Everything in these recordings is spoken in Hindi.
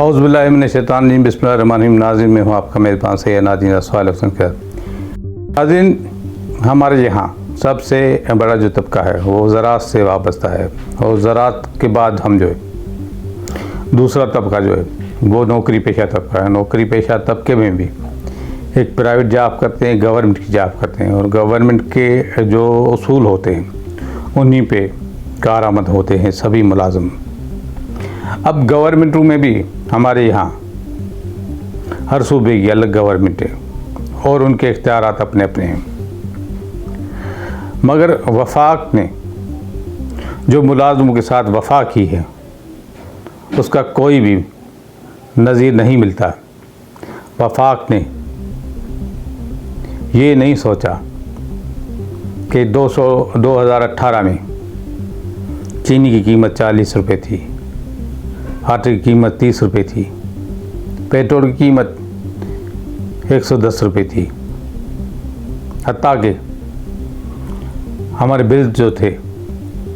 औज़ुबिल्लाहिमिनश्शैतानिर्रजीम बिस्मिल्लाहिर्रहमानिर्रहीम। नाज़रीन, मैं हूँ आपका मेज़बान सैयद नाज़रीन सवाल हसन कर। नाज़रीन, हमारे यहाँ सबसे बड़ा जो तबका है वो ज़राअत से वाबस्ता है, और ज़राअत के बाद हम जो है दूसरा तबका जो है वो नौकरी पेशा तबका है। नौकरी पेशा तबके में भी एक प्राइवेट जॉब करते हैं, गवर्नमेंट की जॉब करते हैं, और गवर्नमेंट के जो उसूल होते हैं उन्हीं पे कारआमद होते हैं सभी मुलाजिम। अब गवर्नमेंट में भी हमारे यहाँ हर सूबे की अलग गवर्नमेंट है और उनके इख्तियारात अपने अपने हैं, मगर वफाक ने जो मुलाजिमों के साथ वफा की है उसका कोई भी नज़ीर नहीं मिलता। वफाक ने ये नहीं सोचा कि 2018 में चीनी की कीमत 40 रुपये थी, आटे की कीमत 30 रुपये थी, पेट्रोल की कीमत 110 रुपये थी, हत्ता कि हमारे बिल जो थे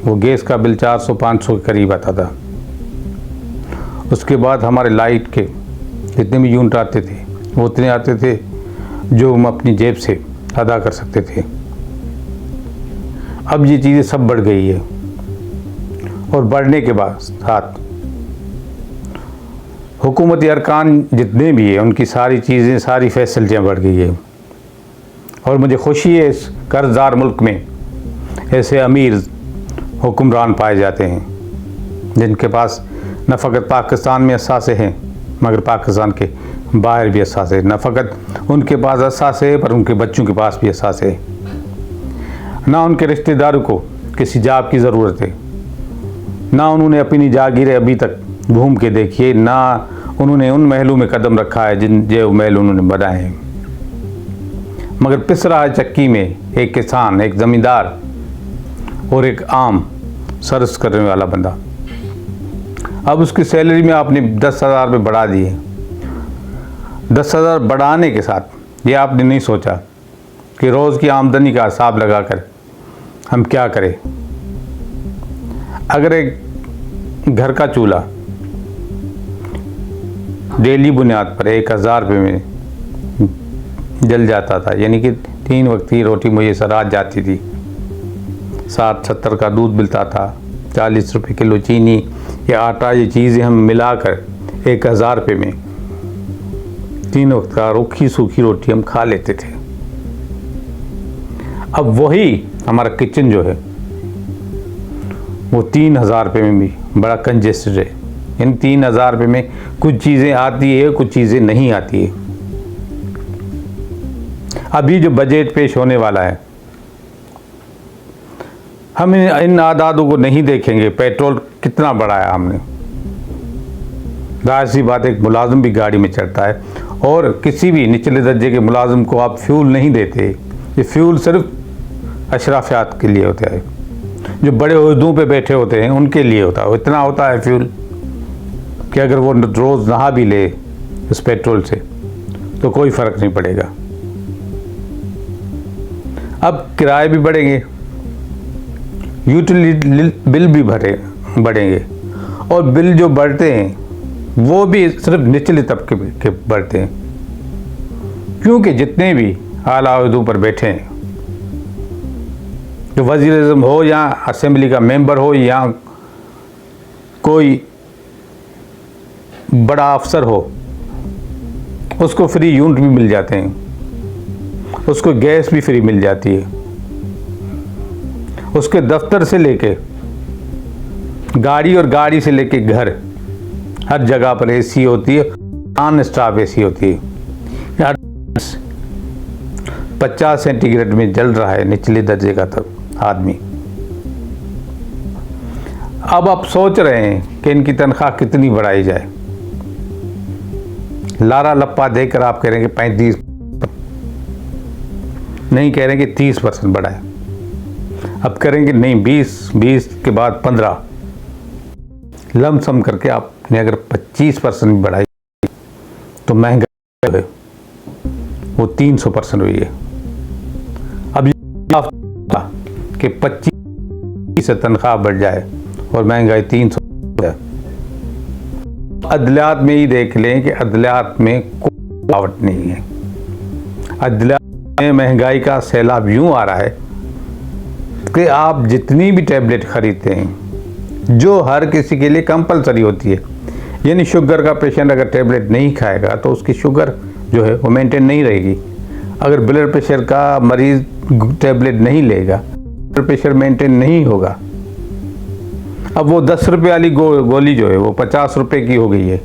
वो गैस का बिल 400-500 के करीब आता था। उसके बाद हमारे लाइट के जितने भी यूनिट आते थे वो उतने आते थे जो हम अपनी जेब से अदा कर सकते थे। अब ये चीज़ें सब बढ़ गई है, और बढ़ने के बाद साथ हुकूमती अरकान जितने भी हैं उनकी सारी चीज़ें, सारी फैसिलिटियाँ बढ़ गई है। और मुझे खुशी है इस कर्ज़दार मुल्क में ऐसे अमीर हुक्मरान पाए जाते हैं जिनके पास न फ़कत पाकिस्तान में असासे हैं मगर पाकिस्तान के बाहर भी असासे। न फ़कत उनके पास असासे है पर उनके बच्चों के पास भी असासे है। ना उनके रिश्तेदारों को किसी जॉब की ज़रूरत है, ना उन्होंने अपनी जागीरें अभी तक घूम के देखिए, ना उन्होंने उन महलों में कदम रखा है जिन जो महल उन्होंने बनाए हैं, मगर पिस रहा है चक्की में एक किसान, एक ज़मींदार और एक आम सर्विस करने वाला बंदा। अब उसकी सैलरी में आपने 10,000 रुपये बढ़ा दिए। 10,000 बढ़ाने के साथ ये आपने नहीं सोचा कि रोज़ की आमदनी का हिसाब लगाकर हम क्या करें। अगर एक घर का चूल्हा डेली बुनियाद पर 1,000 रुपये में जल जाता था, यानी कि 3 वक्त की रोटी मुझे रात जाती थी, 60-70 का दूध मिलता था, 40 रुपये किलो चीनी या आटा, ये चीज़ें हम मिलाकर 1,000 रुपये में 3 वक्त का रूखी सूखी रोटी हम खा लेते थे। अब वही हमारा किचन जो है वो 3,000 रुपये में भी बड़ा कंजेस्टेड है। इन 3,000 रुपये में कुछ चीज़ें आती है, कुछ चीज़ें नहीं आती है। अभी जो बजट पेश होने वाला है हम इन आदादों को नहीं देखेंगे। पेट्रोल कितना बढ़ाया हमने, जाहिर सी बात है एक मुलाजिम भी गाड़ी में चढ़ता है, और किसी भी निचले दर्जे के मुलाजिम को आप फ्यूल नहीं देते। ये फ्यूल सिर्फ अशराफियात के लिए होता है, जो बड़े ओहदों पे बैठे होते हैं उनके लिए होता है। इतना होता है फ्यूल कि अगर वो रोज़ नहा भी ले इस पेट्रोल से तो कोई फ़र्क नहीं पड़ेगा। अब किराए भी बढ़ेंगे, यूटिलिटी बिल भी बढ़ेंगे, और बिल जो बढ़ते हैं वो भी सिर्फ निचले तबके के बढ़ते हैं, क्योंकि जितने भी आला ओहदों पर बैठे हैं, जो वज़ीर-ए-आज़म हो या असेंबली का मेंबर हो या कोई बड़ा अफसर हो, उसको फ्री यूनिट भी मिल जाते हैं, उसको गैस भी फ्री मिल जाती है, उसके दफ्तर से लेके गाड़ी और गाड़ी से लेके घर हर जगह पर एसी होती है, नॉन स्टॉप एसी होती है। 50 सेंटीग्रेड में जल रहा है निचले दर्जे का तब आदमी। अब आप सोच रहे हैं कि इनकी तनख्वाह कितनी बढ़ाई जाए। लारा लप्पा देकर आप कह रहे हैं कि 35 नहीं, कह रहे हैं कि 30% बढ़ाए। अब करेंगे नहीं, 20 के बाद 15 लमसम करके आपने अगर 25% बढ़ाई तो महंगाई है वो 300% हुई है। अब कि 25 से तनख्वाह बढ़ जाए और महंगाई 300 है अदलियात में ही देख लें कि अदलियात में कोई रुकावट नहीं है। अदलियात में महंगाई का सैलाब यूँ आ रहा है कि आप जितनी भी टैबलेट खरीदते हैं जो हर किसी के लिए कंपलसरी होती है, यानी शुगर का पेशेंट अगर टैबलेट नहीं खाएगा तो उसकी शुगर जो है वो मेंटेन नहीं रहेगी। अगर ब्लड प्रेशर का मरीज़ टैबलेट नहीं लेगा, ब्लड प्रेशर मेंटेन नहीं होगा। अब वो 10 रुपये वाली गोली जो है वो 50 रुपये की हो गई है,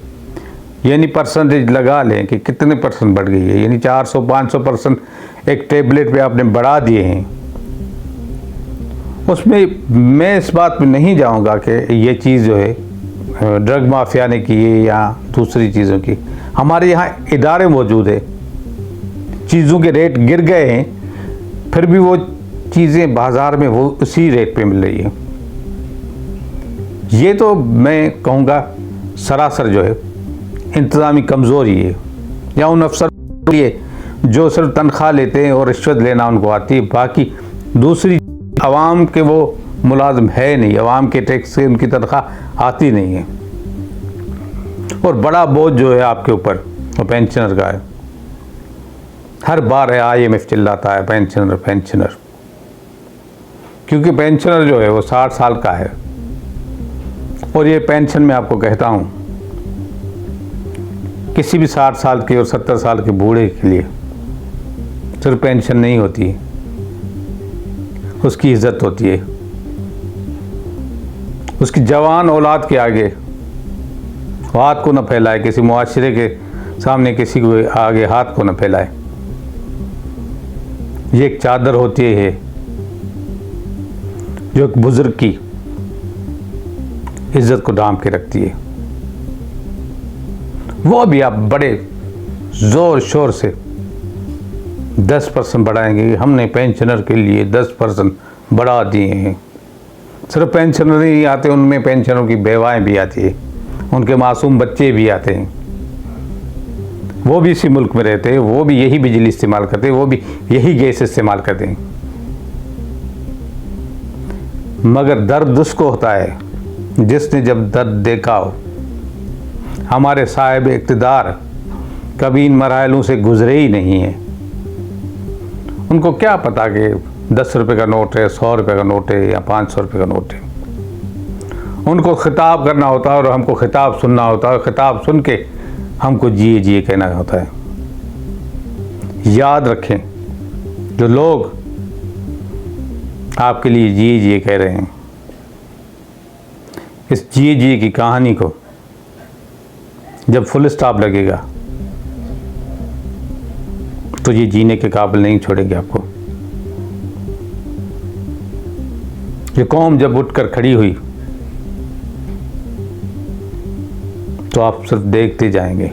यानी परसेंटेज लगा लें कि कितने परसेंट बढ़ गई है, यानी 400-500% एक टैबलेट पे आपने बढ़ा दिए हैं। उसमें मैं इस बात में नहीं जाऊंगा कि ये चीज़ जो है ड्रग माफिया ने की है या दूसरी चीज़ों की। हमारे यहाँ इदारे मौजूद है, चीज़ों के रेट गिर गए हैं, फिर भी वो चीज़ें बाज़ार में वो उसी रेट पे मिल रही है। ये तो मैं कहूँगा सरासर जो है इंतज़ामी कमज़ोरी है, या उन अफसर के लिए जो सिर्फ तनख्वाह लेते हैं और रिश्वत लेना उनको आती है। बाकी दूसरी आवाम के वो मुलाजिम है नहीं, आवाम के टैक्स से उनकी तनख्वाह आती नहीं है। और बड़ा बोझ जो है आपके ऊपर वो पेंशनर का है। हर बार है IMF चिल्लाता है पेंशनर पेंशनर, क्योंकि पेंशनर जो है वो 60 साल का है। और ये पेंशन मैं आपको कहता हूँ किसी भी 60 साल के और 70 साल के बूढ़े के लिए सिर्फ पेंशन नहीं होती, उसकी इज्जत होती है। उसकी जवान औलाद के आगे हाथ को न फैलाए, किसी मुआशरे के सामने किसी को आगे हाथ को न फैलाए। ये एक चादर होती है जो एक बुजुर्ग की इज्जत को ढांप के रखती है। वो भी आप बड़े जोर शोर से 10% बढ़ाएंगे, हमने पेंशनर के लिए 10% बढ़ा दिए हैं। सिर्फ पेंशनर नहीं आते, उनमें पेंशनरों की बेवाएं भी आती है, उनके मासूम बच्चे भी आते हैं। वो भी इसी मुल्क में रहते हैं, वो भी यही बिजली इस्तेमाल करते हैं, वो भी यही गैस इस्तेमाल करते हैं। मगर दर्द उसको होता है जिसने जब दर्द देखा हो। हमारे साहिब इक़्तिदार कभी इन मराहलों से गुजरे ही नहीं है। उनको क्या पता कि 10 रुपये का नोट है, 100 रुपये का नोट है या 500 रुपये का नोट है। उनको खिताब करना होता है और हमको खिताब सुनना होता है, खिताब सुन के हमको जिए जिए कहना होता है। याद रखें, जो लोग आपके लिए जिए जिए कह रहे हैं, इस जिए जिए की कहानी को जब फुल स्टॉप लगेगा तो ये जीने के काबिल नहीं छोड़ेंगे आपको। ये कौम जब उठकर खड़ी हुई तो आप सिर्फ देखते जाएंगे।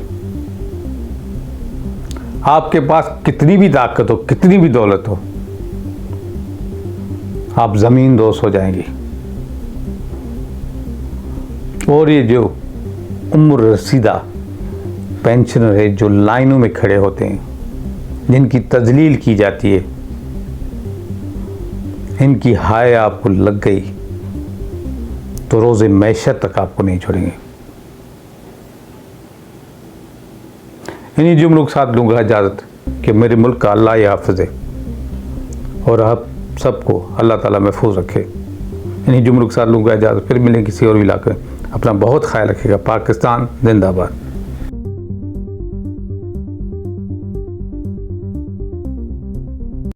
आपके पास कितनी भी ताकत हो, कितनी भी दौलत हो, आप जमीन दोस्त हो जाएंगे। और ये जो उम्र रसीदा पेंशनर है जो लाइनों में खड़े होते हैं, जिनकी तजलील की जाती है, इनकी हाय आपको लग गई तो रोज़े मैशत तक आपको नहीं छोड़ेंगे। इन्हीं जुमलों के साथ दूंगा इजाज़त कि मेरे मुल्क का अल्लाह ही हाफ़िज़ है और आप सबको अल्लाह ताला महफूज रखे। इन्हीं जुमलों के साथ लूँगा इजाज़त, फिर मिलें किसी और इलाके में। अपना बहुत ख्याल रखिएगा। पाकिस्तान जिंदाबाद।